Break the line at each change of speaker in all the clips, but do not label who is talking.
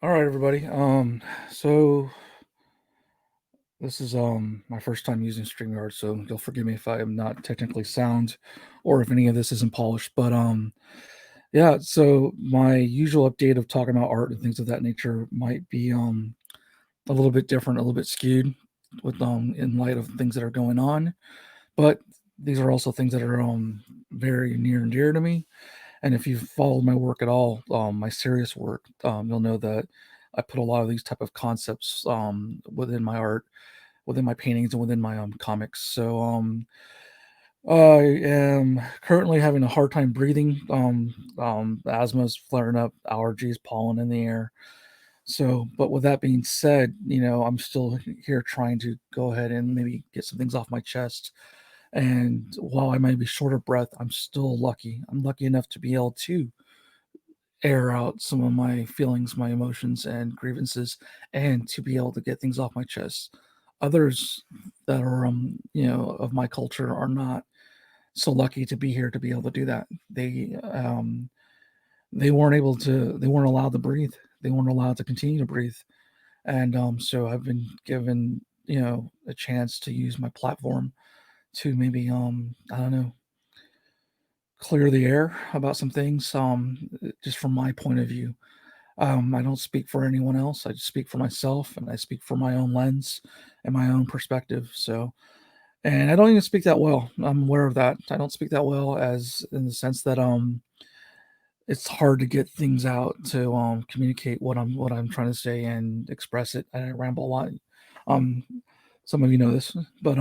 All right, everybody. So this is my first time using StreamYard, so you'll forgive me if I am not technically sound or if any of this isn't polished. But yeah, so my usual update of talking about art and things of that nature might be a little bit different, a little bit skewed with in light of things that are going on. But these are also things that are very near and dear to me. And if you've followed my work at all, my serious work, you'll know that I put a lot of these type of concepts within my art, within my paintings, and within my comics. So I am currently having a hard time breathing. Asthma's flaring up, allergies, pollen in the air. So, but with that being said, I'm still here trying to go ahead and maybe get some things off my chest. And while I might be short of breath, I'm still lucky. I'm lucky enough to be able to air out some of my feelings, my emotions, and grievances, and to be able to get things off my chest. Others that are, of my culture are not so lucky to be here to be able to do that. They weren't able to. They weren't allowed to breathe. They weren't allowed to continue to breathe. And so I've been given, a chance to use my platform to maybe, I don't know, clear the air about some things, just from my point of view. I don't speak for anyone else. I just speak for myself, and I speak for my own lens and my own perspective. So, and I don't even speak that well. I'm aware of that. I don't speak that well, as in the sense that it's hard to get things out to communicate what I'm trying to say and express it. And I ramble a lot. Um, some of you know this, but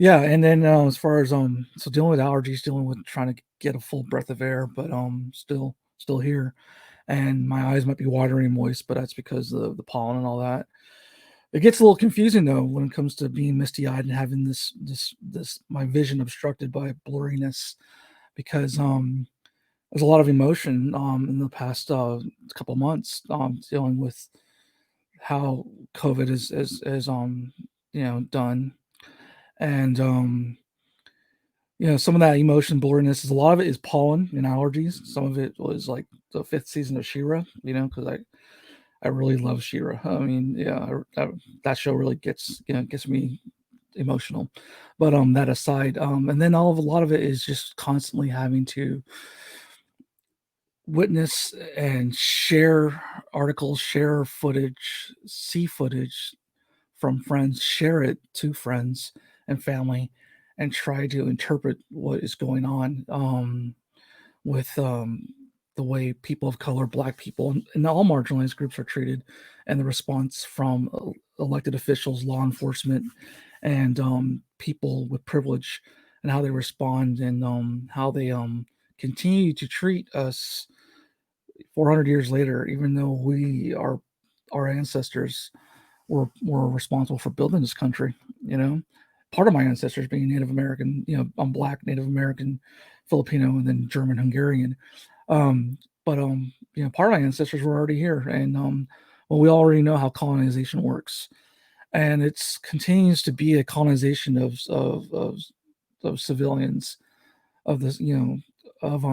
yeah. And then as far as so dealing with allergies, dealing with trying to get a full breath of air, but still here, and my eyes might be watery and moist, but that's because of the pollen and all that. It gets a little confusing though when it comes to being misty eyed and having this my vision obstructed by blurriness, because there's a lot of emotion in the past couple months, dealing with how COVID is done. And some of that emotion blurriness is a lot of it is pollen and allergies. Some of it was like the fifth season of Shira, because I really love Shira. I mean, yeah, that show really gets me emotional. But that aside, and then a lot of it is just constantly having to witness and share articles, share footage, see footage from friends, share it to friends and family, and try to interpret what is going on with the way people of color, Black people, and all marginalized groups are treated, and the response from elected officials, law enforcement, and people with privilege, and how they respond, and how they continue to treat us 400 years later, even though our ancestors were responsible for building this country. You know, part of my ancestors being Native American. I'm Black, Native American, Filipino, and then German, Hungarian. But part of my ancestors were already here, and well, we already know how colonization works, and it's continues to be a colonization of civilians, of this, of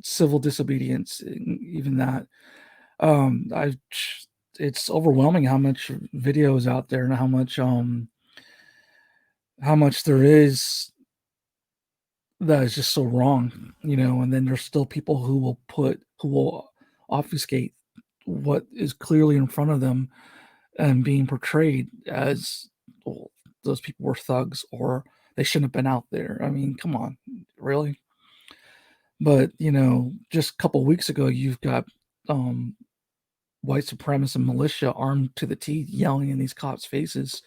civil disobedience, even that. I It's overwhelming how much video is out there and how much there is that is just so wrong, and then there's still people who will obfuscate what is clearly in front of them and being portrayed as, well, those people were thugs or they shouldn't have been out there. I mean, come on, really? But just a couple weeks ago, you've got um, white supremacist militia armed to the teeth yelling in these cops' faces,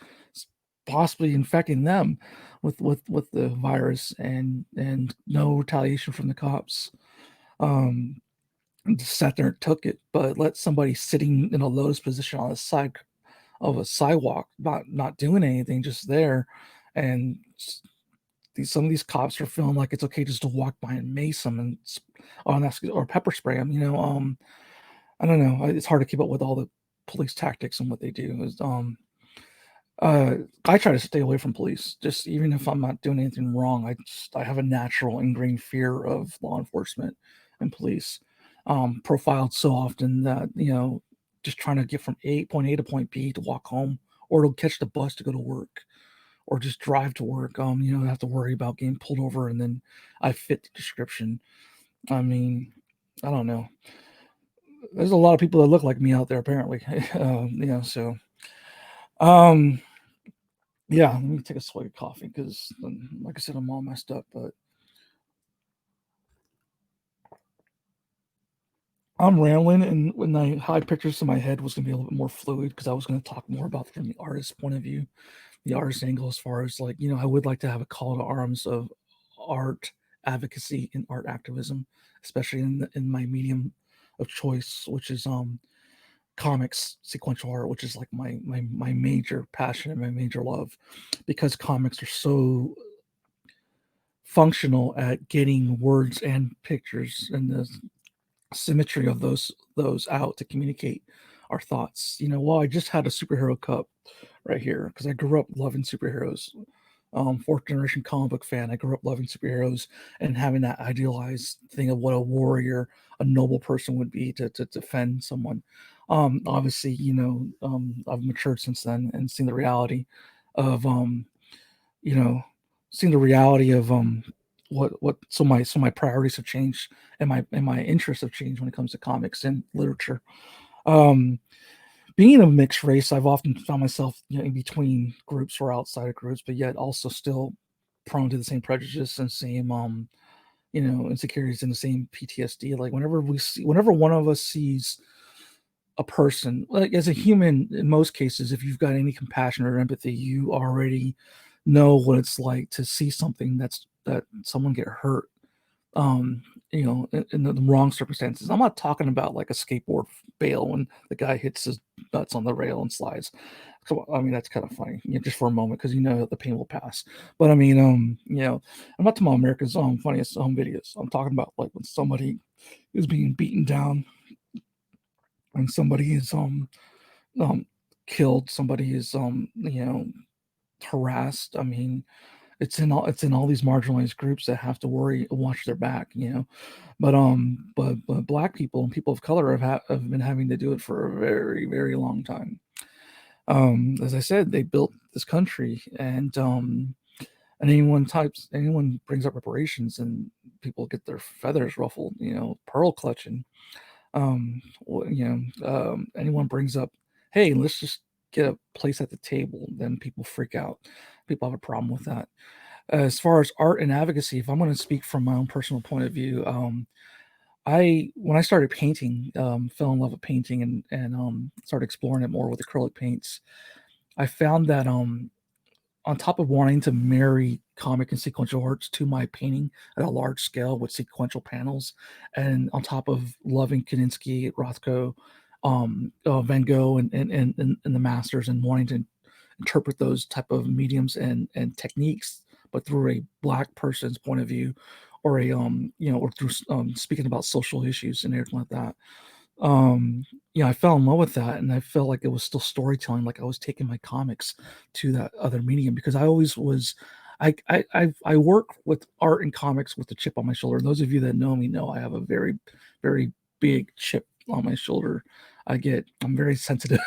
possibly infecting them with the virus, and no retaliation from the cops. Um, just sat there and took it, but let somebody sitting in a lotus position on the side of a sidewalk, not doing anything, just there, and some of these cops are feeling like it's okay just to walk by and mace them or pepper spray them. I don't know. It's hard to keep up with all the police tactics and what they do. I try to stay away from police, just even if I'm not doing anything wrong. I have a natural ingrained fear of law enforcement and police, profiled so often that just trying to get from point A to point B to walk home, or to catch the bus to go to work, or just drive to work. Have to worry about getting pulled over, and then I fit the description. I mean, I don't know. There's a lot of people that look like me out there, apparently. So um, yeah. Let me take a swig of coffee because, like I said, I'm all messed up. But I'm rambling, and when I had pictures in my head was gonna be a little bit more fluid because I was gonna talk more about from the artist's point of view, the artist angle, as far as like I would like to have a call to arms of art advocacy and art activism, especially in my medium of choice, which is comics, sequential art, which is like my major passion and my major love, because comics are so functional at getting words and pictures and the symmetry of those out to communicate our thoughts. Well, I just had a superhero cup right here because I grew up loving superheroes. Fourth generation comic book fan. I grew up loving superheroes and having that idealized thing of what a warrior, a noble person would be to defend someone. Obviously, I've matured since then and seen the reality of you know, seeing the reality of what so my priorities have changed, and my interests have changed when it comes to comics and literature. Um, Being a mixed race, I've often found myself in between groups or outside of groups, but yet also still prone to the same prejudice and same insecurities and the same PTSD. Like whenever one of us sees a person, like as a human, in most cases, if you've got any compassion or empathy, you already know what it's like to see something that someone get hurt, um, in the wrong circumstances. I'm not talking about like a skateboard bail when the guy hits his nuts on the rail and slides. So I mean that's kind of funny, just for a moment, because the pain will pass. But I mean, I'm not talking about America's funniest home videos. I'm talking about like when somebody is being beaten down, when somebody is um killed, somebody is harassed. I mean, it's in all these marginalized groups that have to worry and watch their back. But black people and people of color have been having to do it for a very, very long time. As I said, they built this country, and anyone brings up reparations, and people get their feathers ruffled, pearl clutching. Anyone brings up, hey, let's just get a place at the table, then people freak out. People have a problem with that. As far as art and advocacy, if I'm going to speak from my own personal point of view, I when I started painting, fell in love with painting, and started exploring it more with acrylic paints. I found that on top of wanting to marry comic and sequential arts to my painting at a large scale with sequential panels, and on top of loving Kandinsky, Rothko, Van Gogh, and the masters, and wanting to interpret those type of mediums and techniques, but through a black person's point of view, or or through speaking about social issues and everything like that. I fell in love with that, and I felt like it was still storytelling, like I was taking my comics to that other medium, because I always was. I work with art and comics with a chip on my shoulder. Those of you that know me know I have a very, very big chip on my shoulder. I'm very sensitive,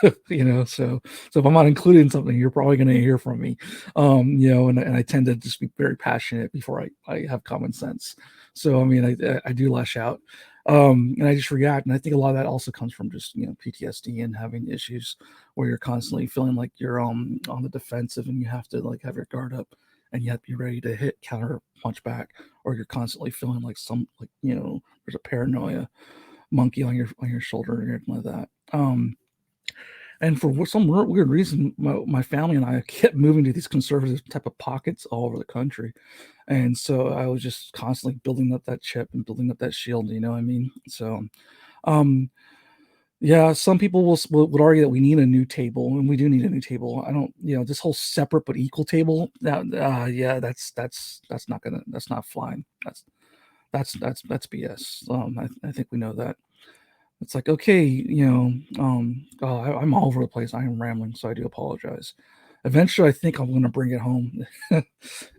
so if I'm not including something, you're probably going to hear from me, and I tend to just be very passionate before I have common sense. So I mean, I do lash out, and I just react. And I think a lot of that also comes from just PTSD and having issues where you're constantly feeling like you're on the defensive, and you have to like have your guard up, and yet be ready to hit counter punch back, or you're constantly feeling like there's a paranoia monkey on your shoulder and everything like that. And for some weird reason, my family and I kept moving to these conservative type of pockets all over the country, and so I was just constantly building up that chip and building up that shield. You know what I mean? So, um, yeah, some people would argue that we need a new table, and we do need a new table. I don't, this whole separate but equal table. Yeah, that's not flying. That's BS. I think we know that. It's like, okay, oh, I'm all over the place. I am rambling, so I do apologize. Eventually, I think I'm going to bring it home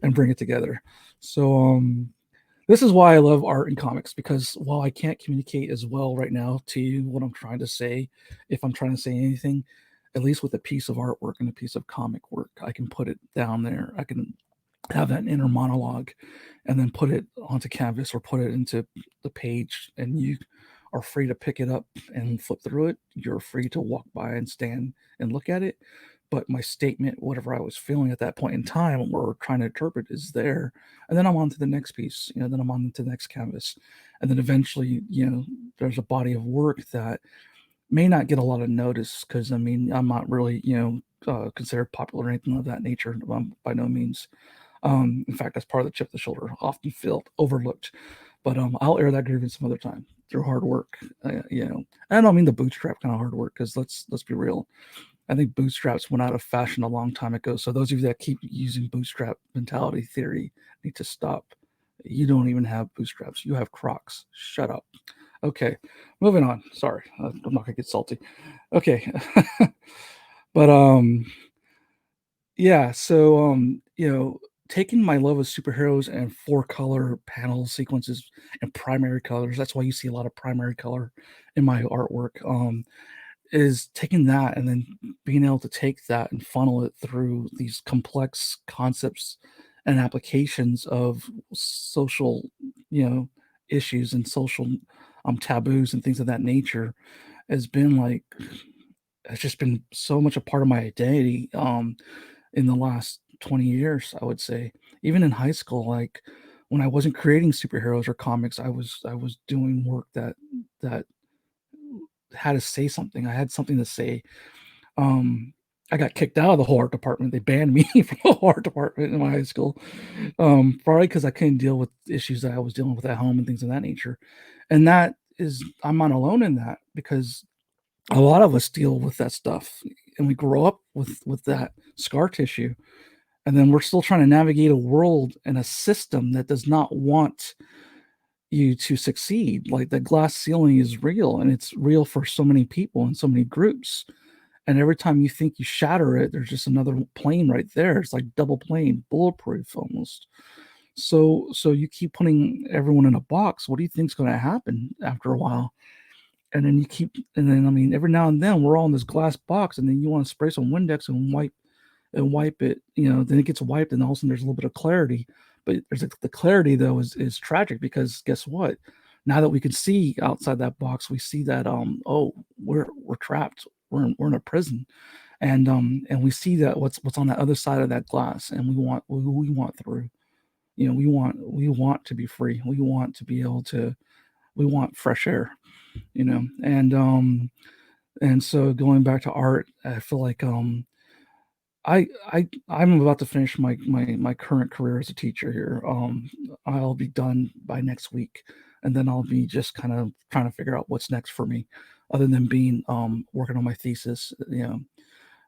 and bring it together. So, This is why I love art and comics, because while I can't communicate as well right now to you what I'm trying to say, if I'm trying to say anything, at least with a piece of artwork and a piece of comic work, I can put it down there. I can have that inner monologue and then put it onto canvas or put it into the page, and you are free to pick it up and flip through it. You're free to walk by and stand and look at it, but my statement, whatever I was feeling at that point in time or trying to interpret, is there. And then I'm on to the next piece, then I'm on to the next canvas, and then eventually, there's a body of work that may not get a lot of notice, because I mean, I'm not really, considered popular or anything of that nature, by no means. In fact, that's part of the chip of the shoulder, often felt overlooked. But I'll air that grievance some other time through hard work. I don't mean the bootstrap kind of hard work, because let's be real. I think bootstraps went out of fashion a long time ago. So those of you that keep using bootstrap mentality theory need to stop. You don't even have bootstraps. You have Crocs. Shut up. Okay, moving on. Sorry, I'm not gonna get salty. Okay, but yeah. So taking my love of superheroes and four color panel sequences and primary colors. That's why you see a lot of primary color in my artwork. Is taking that and then being able to take that and funnel it through these complex concepts and applications of social, issues and social taboos and things of that nature has been like, it's just been so much a part of my identity in the last 20 years, I would say. Even in high school, like when I wasn't creating superheroes or comics, I was doing work that had to say something. I had something to say. um, I got kicked out of the whole art department. They banned me from the whole art department in my high school, probably because I couldn't deal with issues that I was dealing with at home and things of that nature. And that is, I'm not alone in that, because a lot of us deal with that stuff, and we grow up with that scar tissue, and then we're still trying to navigate a world and a system that does not want you to succeed. Like the glass ceiling is real, and it's real for so many people and so many groups, and every time you think you shatter it, there's just another plane right there. It's like double plane, bulletproof almost. So you keep putting everyone in a box. What do you think's going to happen after a while? And then and then I mean, every now and then we're all in this glass box, and then you want to spray some Windex and wipe it. Then it gets wiped, and all of a sudden there's a little bit of clarity. But the clarity though is tragic, because guess what? Now that we can see outside that box, we see that oh, we're trapped. We're in a prison, and we see that what's on the other side of that glass, and we want through. We want to be free. We want to be able to. We want fresh air. And so going back to art, I feel like I'm about to finish my current career as a teacher here. I'll be done by next week, and then I'll be just kind of trying to figure out what's next for me, other than being working on my thesis.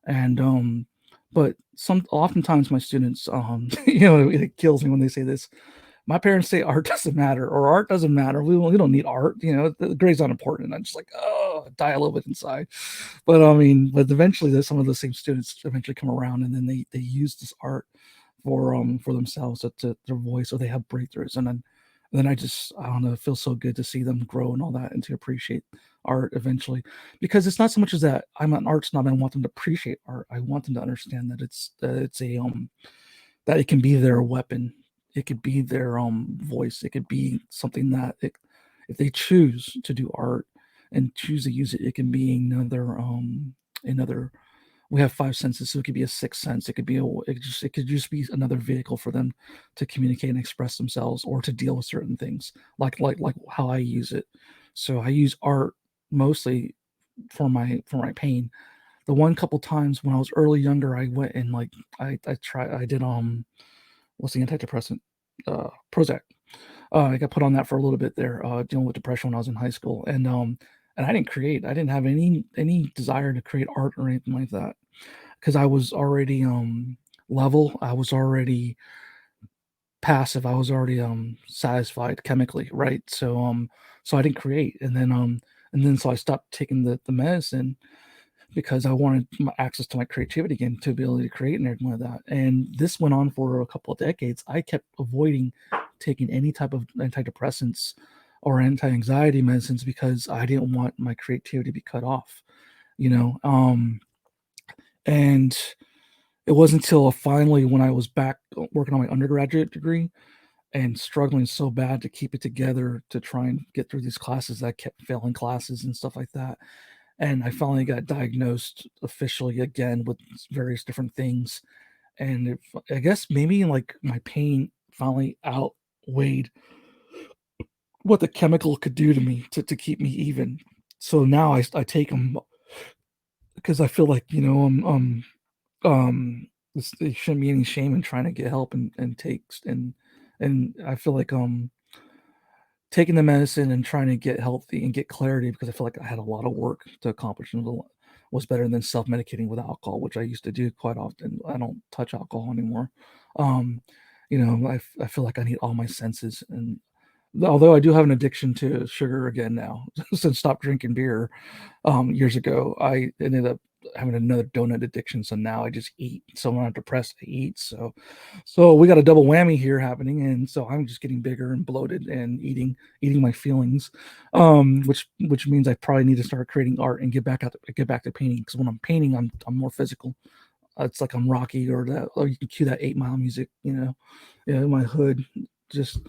And but some oftentimes my students, it kills me when they say this. My parents say art doesn't matter, or art doesn't matter. We don't need art. The grade's not important. And I'm just like, oh, I die a little bit inside. But I mean, but eventually, there's some of the same students eventually come around, and then they use this art for themselves, to their voice, or they have breakthroughs, and then I don't know, it feels so good to see them grow and all that, and to appreciate art eventually, because it's not so much as that I'm an art snob. I want them to appreciate art. I want them to understand that it's a that it can be their weapon. It could be their voice. It could be something that if they choose to do art and choose to use it, it can be another. We have five senses, so it could be a sixth sense. It could just be another vehicle for them to communicate and express themselves, or to deal with certain things, like how I use it. So I use art mostly for my pain. The one couple times when I was early younger, I went and like I did what's the antidepressant, Prozac. I got put on that for a little bit there, dealing with depression when I was in high school, and I didn't create. I didn't have any desire to create art or anything like that, because I was already level. I was already passive. I was already satisfied chemically, right? So I didn't create, and then so I stopped taking the medicine, because I wanted access to my creativity again, to be able to create and everything like that. And this went on for a couple of decades. I kept avoiding taking any type of antidepressants or anti-anxiety medicines because I didn't want my creativity to be cut off, you know. And it wasn't until finally when I was back working on my undergraduate degree and struggling so bad to keep it together to try and get through these classes that I kept failing classes and stuff like that. And I finally got diagnosed officially again with various different things. And I guess maybe like my pain finally outweighed what the chemical could do to me to keep me even. So now I take them because I feel like, there shouldn't be any shame in trying to get help and takes and I feel like taking the medicine and trying to get healthy and get clarity because I feel like I had a lot of work to accomplish and was better than self-medicating with alcohol, which I used to do quite often. I don't touch alcohol anymore. Um, I feel like I need all my senses, and although I do have an addiction to sugar again now, since stopped drinking beer years ago, I ended up having another donut addiction. So now I just eat. So when I'm depressed, I eat. So we got a double whammy here happening, and so I'm just getting bigger and bloated and eating my feelings, which means I probably need to start creating art and get back to painting because when I'm painting, I'm more physical. It's like I'm Rocky or you can cue that 8 Mile music, in my hood, just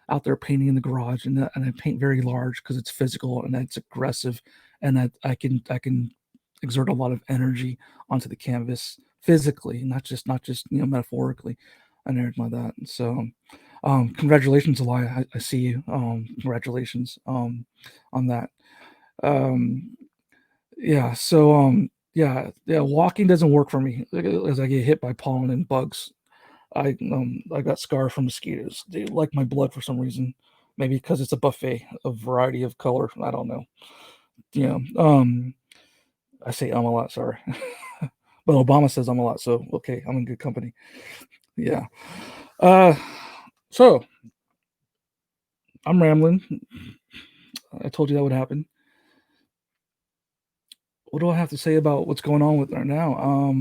out there painting in the garage, and I paint very large because it's physical and it's aggressive, and that I can exert a lot of energy onto the canvas physically, not just metaphorically, and everything like that. And so, congratulations, Elia. I see you. Congratulations on that. Um, yeah. So yeah. Walking doesn't work for me as I get hit by pollen and bugs. I got scar from mosquitoes. They like my blood for some reason. Maybe because it's a buffet of variety of color. I don't know. Yeah. I say a lot. Sorry, but Obama says I'm a lot. So okay, I'm in good company. Yeah. Uh. So I'm rambling. I told you that would happen. What do I have to say about what's going on with her now?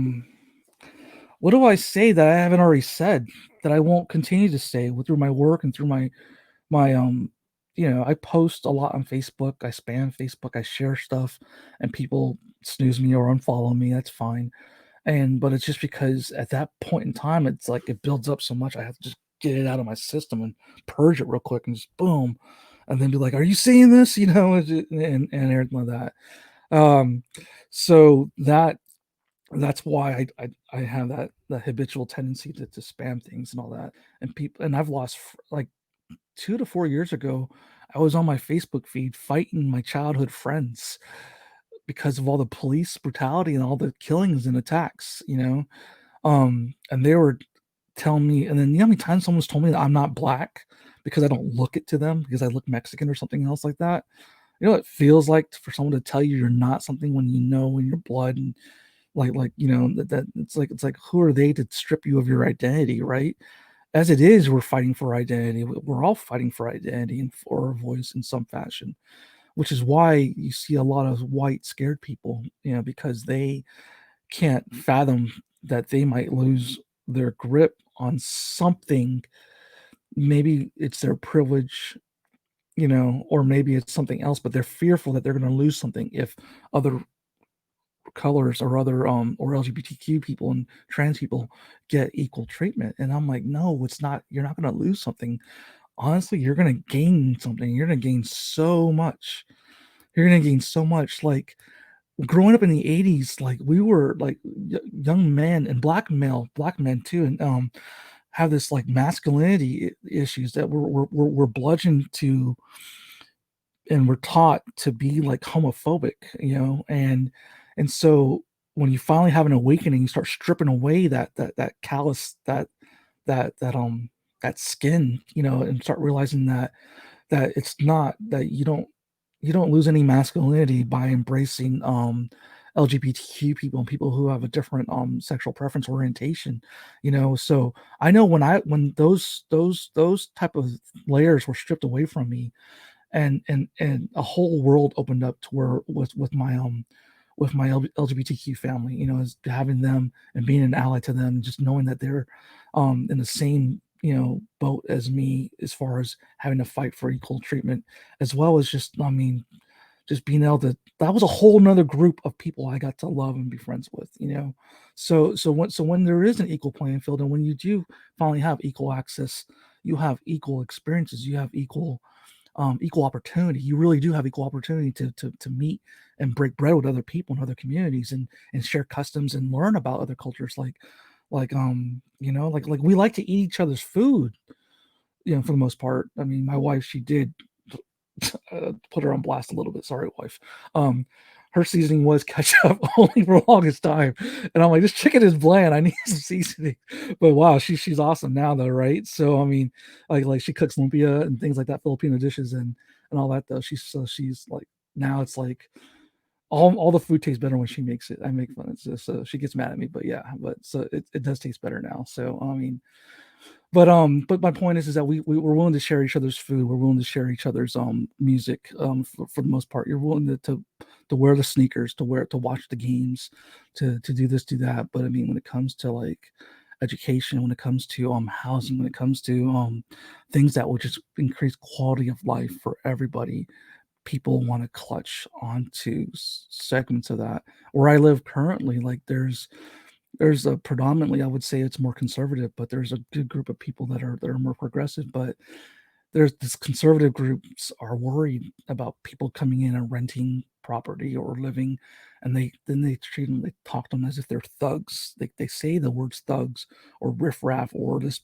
What do I say that I haven't already said that I won't continue to say through my work and through my I post a lot on Facebook. I spam Facebook. I share stuff, and people snooze me or unfollow me. That's fine. But it's just because at that point in time, it's like it builds up so much. I have to just get it out of my system and purge it real quick, and just boom, and then be like, "Are you seeing this?" And everything like that. Um, so that's why I have that habitual tendency to spam things and all that. And I've lost like 2 to 4 years ago, I was on my Facebook feed fighting my childhood friends because of all the police brutality and all the killings and attacks. And they were telling me, and then you know how many times someone's told me that I'm not black because I don't look it to them because I look Mexican or something else like that. You know what it feels like for someone to tell you you're not something when you know in your blood and that it's like who are they to strip you of your identity, right? As it is, we're fighting for identity. We're all fighting for identity and for a voice in some fashion, which is why you see a lot of white scared people, because they can't fathom that they might lose their grip on something. Maybe it's their privilege, or maybe it's something else, but they're fearful that they're going to lose something if other colors or other or LGBTQ people and trans people get equal treatment. And I'm like, no, it's not. You're not going to lose something. Honestly, you're going to gain something. You're going to gain so much. You're going to gain so much. Like growing up in the 80s, like we were like young men and black men too, and have this like masculinity issues that we're bludgeoned to, and we're taught to be like homophobic, and so when you finally have an awakening, you start stripping away that callous that skin, and start realizing that it's not that you don't lose any masculinity by embracing LGBTQ people and people who have a different sexual preference orientation. So I know when those type of layers were stripped away from me, and a whole world opened up to where with my LGBTQ family, is having them and being an ally to them, just knowing that they're in the same boat as me as far as having to fight for equal treatment, as well as just, I mean, just being able to, that was a whole nother group of people I got to love and be friends with. So when there is an equal playing field, and when you do finally have equal access, you have equal experiences, you have equal opportunity. You really do have equal opportunity to meet and break bread with other people in other communities, and share customs and learn about other cultures. Like we like to eat each other's food, for the most part. I mean, my wife, she did put her on blast a little bit. Sorry, wife. Um, her seasoning was ketchup only for the longest time, and I'm like, this chicken is bland. I need some seasoning. But wow, she's awesome now, though, right? So I mean, like she cooks lumpia and things like that, Filipino dishes and all that. Though she's like, now it's like all the food tastes better when she makes it. I make fun. It's just, so she gets mad at me, but yeah, but so it does taste better now. So I mean, but my point is that we're willing to share each other's food. We're willing to share each other's music, for the most part. You're willing to wear the sneakers, to watch the games, to do this, do that. But I mean, when it comes to like education, when it comes to housing, when it comes to things that will just increase quality of life for everybody, people want to clutch onto segments of that. Where I live currently, like there's a predominantly, I would say it's more conservative, but there's a good group of people that are more progressive. But there's this conservative groups are worried about people coming in and renting property or living, and they treat them, they talk to them as if they're thugs. They say the words thugs or riffraff, or this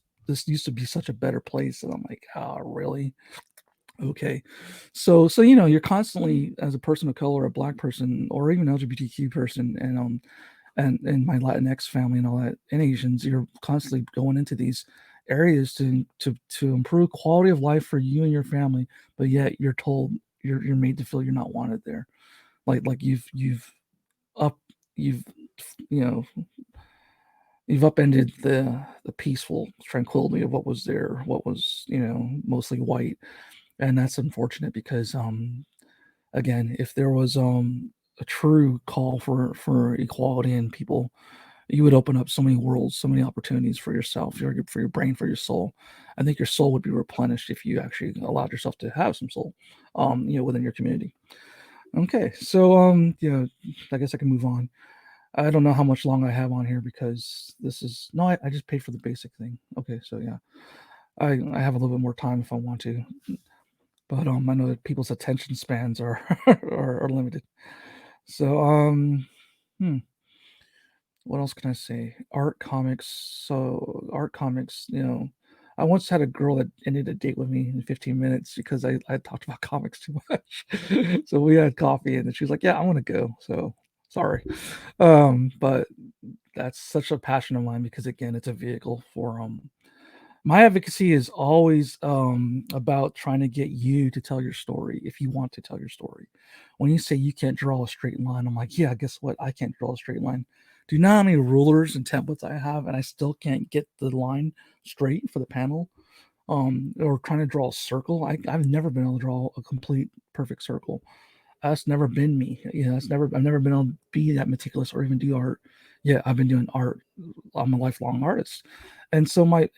used to be such a better place. And I'm like, oh, really? Okay. So you're constantly, as a person of color, a black person, or even LGBTQ person, and my Latinx family and all that, and Asians, you're constantly going into these areas to improve quality of life for you and your family, but yet you're told, you're made to feel you're not wanted there. Like up you've you know you've upended the peaceful tranquility of what was there, what was, mostly white. And that's unfortunate because again, if there was a true call for equality and people, you would open up so many worlds, so many opportunities for yourself, for your brain, for your soul. I think your soul would be replenished if you actually allowed yourself to have some soul, within your community. Okay, so I guess I can move on. I don't know how much long I have on here because this is no, I just paid for the basic thing. Okay, so yeah, I have a little bit more time if I want to, but I know that people's attention spans are are limited. So hmm, what else can I say? Art comics. So art comics, I once had a girl that ended a date with me in 15 minutes because I talked about comics too much. So we had coffee and then she was like, "Yeah, I want to go." So sorry. But that's such a passion of mine because again, it's a vehicle for my advocacy is always about trying to get you to tell your story if you want to tell your story. When you say you can't draw a straight line, I'm like, yeah, guess what? I can't draw a straight line. Do you know how many rulers and templates I have, and I still can't get the line straight for the panel? Or trying to draw a circle. I've never been able to draw a complete perfect circle. That's never been me. I've never been able to be that meticulous or even do art. Yeah, I've been doing art. I'm a lifelong artist. And so my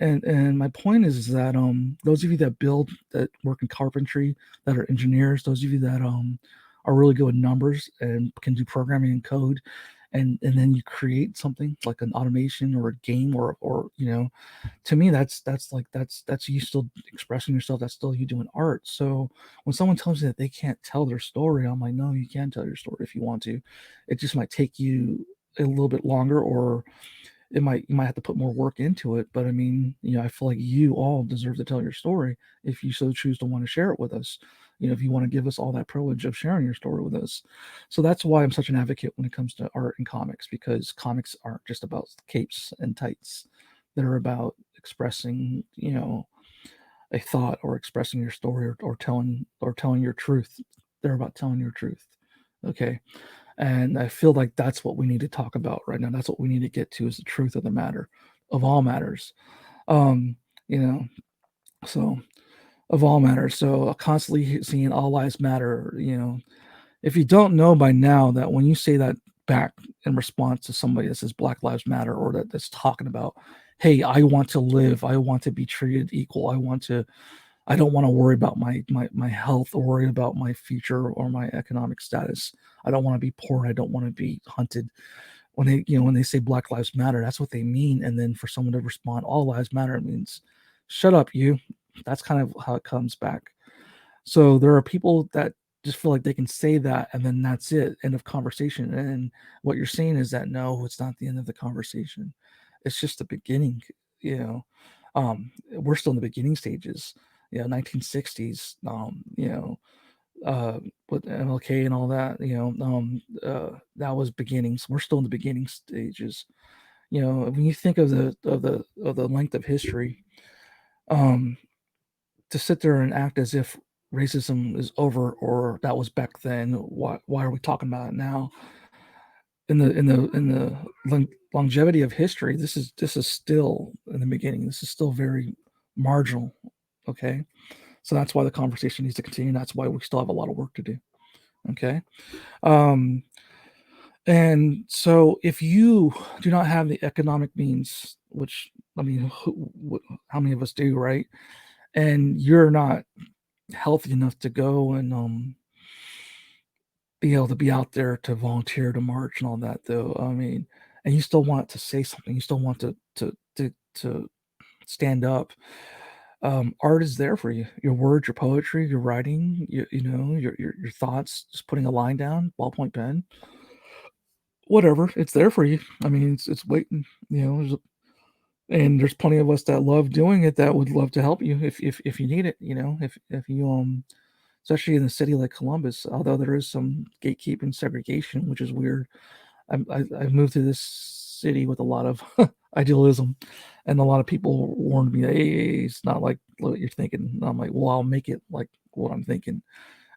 point is that those of you that build, that work in carpentry, that are engineers, those of you that are really good with numbers and can do programming and code, and then you create something like an automation or a game, or to me that's you still expressing yourself, that's still you doing art. So when someone tells me that they can't tell their story, I'm like, no, you can tell your story if you want to. It just might take you a little bit longer, or you might have to put more work into it. But I mean, I feel like you all deserve to tell your story if you so choose to want to share it with us. If you want to give us all that privilege of sharing your story with us. So that's why I'm such an advocate when it comes to art and comics, because comics aren't just about capes and tights. They're about expressing, a thought, or expressing your story, or telling your truth. They're about telling your truth. Okay. And I feel like that's what we need to talk about right now. That's what we need to get to, is the truth of the matter, of all matters. Um, you know, so of all matters. So constantly seeing all lives matter. If you don't know by now that when you say that back in response to somebody that says Black Lives Matter, or that's talking about hey, I want to live, I want to be treated equal, I don't want to worry about my health or worry about my future or my economic status. I don't want to be poor. I don't want to be hunted. When they say Black Lives Matter, that's what they mean. And then for someone to respond, all lives matter, it means shut up, you. That's kind of how it comes back. So there are people that just feel like they can say that and then that's it, end of conversation. And what you're saying is that no, it's not the end of the conversation. It's just the beginning, you know. We're still in the beginning stages, 1960s, uh, with MLK and all that, that was beginnings. We're still in the beginning stages. When you think of the length of history, um, to sit there and act as if racism is over or that was back then, why are we talking about it now? In the longevity of history, this is still in the beginning. This is still very marginal. Okay, so that's why the conversation needs to continue. That's why we still have a lot of work to do. Okay. Um, and so if you do not have the economic means, which I mean, how many of us do, right? And you're not healthy enough to go and be able to be out there to volunteer to march and all that, though. I mean, and you still want to say something, you still want to stand up. Art is there for you. Your words, your poetry, your writing, your thoughts. Just putting a line down, ballpoint pen, whatever. It's there for you. I mean, it's waiting. And there's plenty of us that love doing it that would love to help you if you need it. If you especially in a city like Columbus, although there is some gatekeeping segregation, which is weird. I moved to this city with a lot of idealism, and a lot of people warned me, "Hey, it's not like what you're thinking." And I'm like, "Well, I'll make it like what I'm thinking,"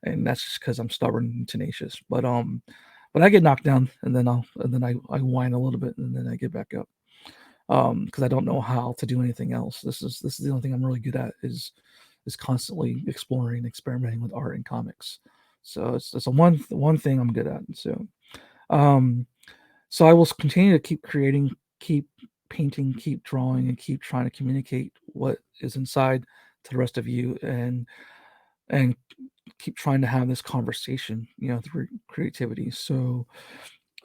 and that's just because I'm stubborn and tenacious. But I get knocked down, and then I whine a little bit, and then I get back up because I don't know how to do anything else. This is the only thing I'm really good at is constantly exploring, experimenting with art and comics. So it's a one thing I'm good at. Um, so I will continue to keep creating, keep painting, keep drawing, and keep trying to communicate what is inside to the rest of you, and keep trying to have this conversation, through creativity. So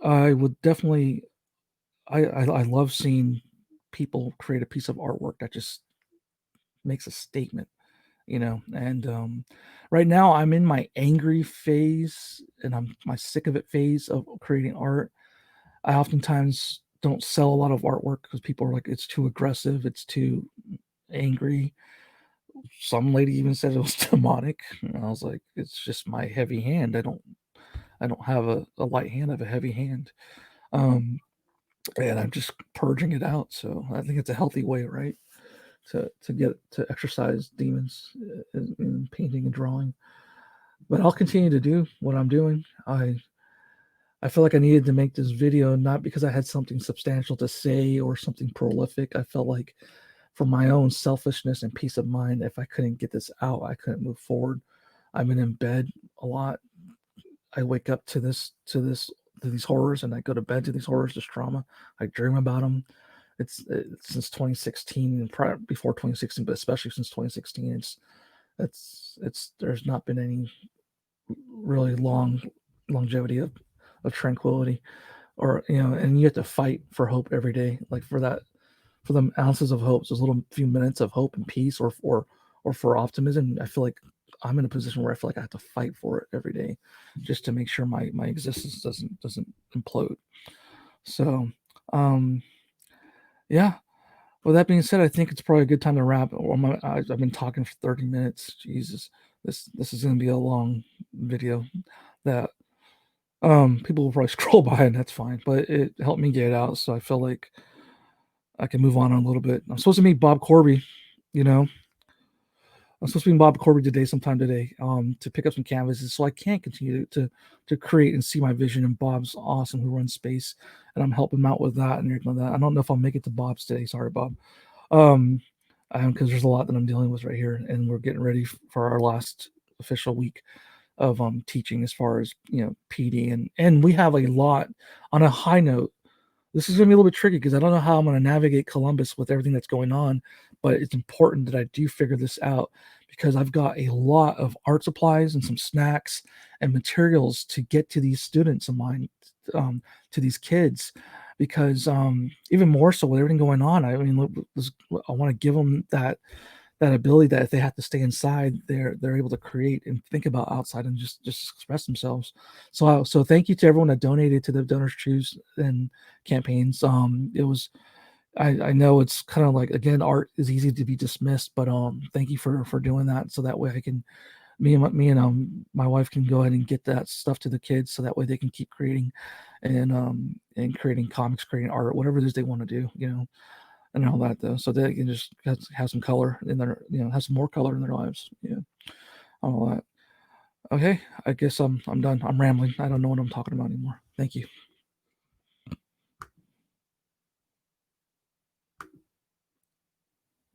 I would definitely, I love seeing people create a piece of artwork that just makes a statement, and right now I'm in my angry phase and I'm my sick of it phase of creating art. I oftentimes don't sell a lot of artwork because people are like, it's too aggressive, it's too angry. Some lady even said it was demonic, and I was like, it's just my heavy hand. I don't have a light hand, I have a heavy hand. um and I'm just purging it out. So I think it's a healthy way, right, to get to exercise demons in painting and drawing. But I'll continue to do what I'm doing. I feel like I needed to make this video not because I had something substantial to say or something prolific. I felt like for my own selfishness and peace of mind, if I couldn't get this out, I couldn't move forward. I've been in bed a lot. I wake up to these horrors, and I go to bed to these horrors, this trauma. I dream about them. It's since 2016 and prior before 2016, but especially since 2016, it's there's not been any really long longevity of tranquility, or and you have to fight for hope every day, like for them ounces of hope, those little few minutes of hope and peace, or for optimism. I feel like I'm in a position where I feel like I have to fight for it every day, just to make sure my existence doesn't implode. So, um, yeah. With that being said, I think it's probably a good time to wrap. I've been talking for 30 minutes. Jesus, this is going to be a long video that people will probably scroll by, and that's fine. But it helped me get it out, so I feel like I can move on a little bit. I'm supposed to meet Bob Corby, you know. I'm supposed to be in Bob Corby today, sometime today, to pick up some canvases, so I can continue to create and see my vision. And Bob's awesome, who runs Space, and I'm helping him out with that and everything like that. I don't know if I'll make it to Bob's today. Sorry, Bob. Um, because there's a lot that I'm dealing with right here, and we're getting ready for our last official week of teaching as far as PD, and we have a lot. On a high note, This is gonna be a little bit tricky because I don't know how I'm gonna navigate Columbus with everything that's going on, but it's important that I do figure this out because I've got a lot of art supplies and some snacks and materials to get to these students of mine, to these kids, because even more so with everything going on, I mean, I want to give them that ability that if they have to stay inside, they're able to create and think about outside and just express themselves. So thank you to everyone that donated to the Donors Choose and campaigns. It was I know it's kind of like, again, art is easy to be dismissed, but thank you for doing that. So that way I can me and my wife can go ahead and get that stuff to the kids, so that way they can keep creating and creating comics, creating art, whatever it is they want to do, and all that though, so they can just have some color in their, have some more color in their lives. Yeah, all that. Okay, I guess I'm done. I'm rambling. I don't know what I'm talking about anymore. Thank you.